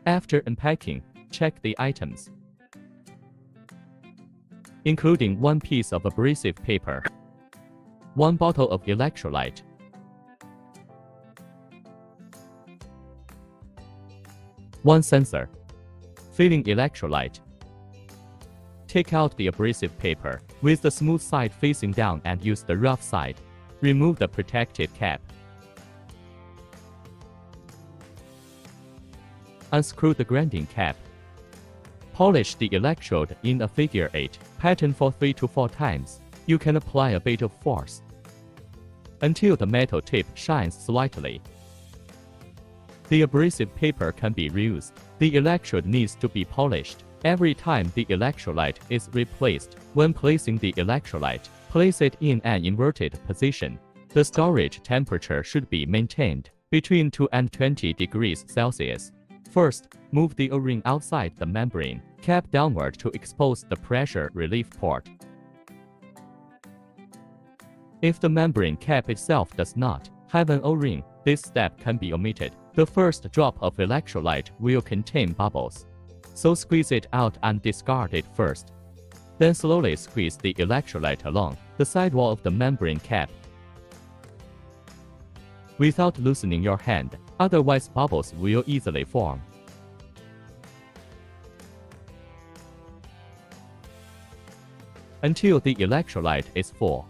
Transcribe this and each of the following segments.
After unpacking, check the items, including 1 piece of abrasive paper, 1 bottle of electrolyte, 1 sensor, filling electrolyte. Take out the abrasive paper with the smooth side facing down and use the rough side. Remove the protective cap. Unscrew the grinding cap. Polish the electrode in a figure 8 pattern for 3 to 4 times. You can apply a bit of force until the metal tip shines slightly. The abrasive paper can be reused. The electrode needs to be polished every time the electrolyte is replaced. When placing the electrolyte, place it in an inverted position. The storage temperature should be maintained between 2 and 20 degrees Celsius. First, move the O-ring outside the membrane cap downward to expose the pressure relief port. If the membrane cap itself does not have an O-ring, this step can be omitted. The first drop of electrolyte will contain bubbles, so squeeze it out and discard it first. Then slowly squeeze the electrolyte along the sidewall of the membrane cap without loosening your hand, otherwise bubbles will easily form. Until the electrolyte is full.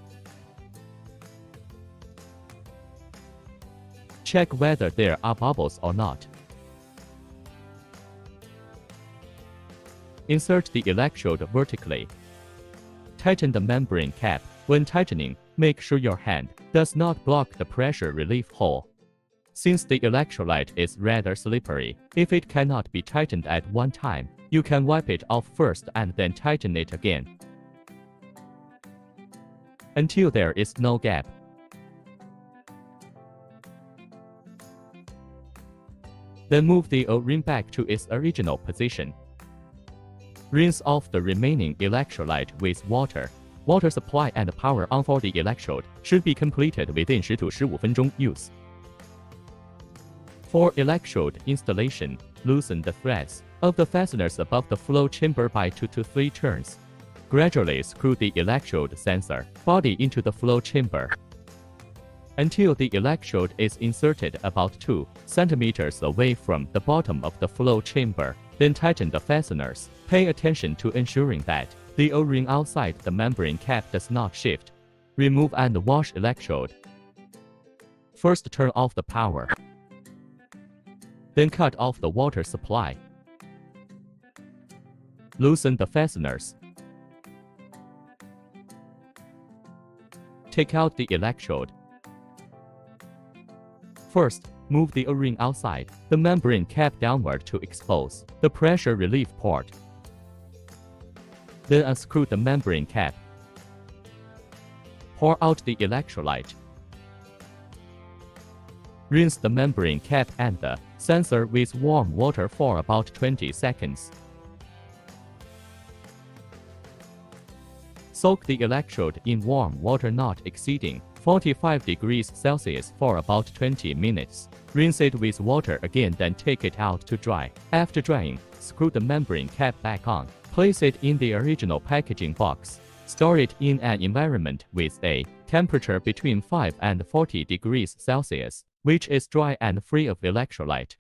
Check whether there are bubbles or not. Insert the electrode vertically. Tighten the membrane cap. When tightening, make sure your hand does not block the pressure relief hole. Since the electrolyte is rather slippery, if it cannot be tightened at one time, you can wipe it off first and then tighten it again until there is no gap. Then move the O-ring back to its original position. Rinse off the remaining electrolyte with water. Water supply and power on for the electrode should be completed within 10 to 15 分钟 use. For electrode installation, loosen the threads of the fasteners above the flow chamber by 2 to 3 turns. Gradually screw the electrode sensor body into the flow chamber until the electrode is inserted about 2 centimeters away from the bottom of the flow chamber. Then tighten the fasteners. Pay attention to ensuring that the O-ring outside the membrane cap does not shift. Remove and wash electrode. First turn off the power. Then cut off the water supply. Loosen the fasteners. Take out the electrode. First, move the O-ring outside the membrane cap downward to expose the pressure relief port. Then unscrew the membrane cap. Pour out the electrolyte. Rinse the membrane cap and the sensor with warm water for about 20 seconds. Soak the electrode in warm water not exceeding 45 degrees Celsius for about 20 minutes. Rinse it with water again, then take it out to dry. After drying, screw the membrane cap back on. Place it in the original packaging box. Store it in an environment with a temperature between 5 and 40 degrees Celsius, which is dry and free of electrolyte.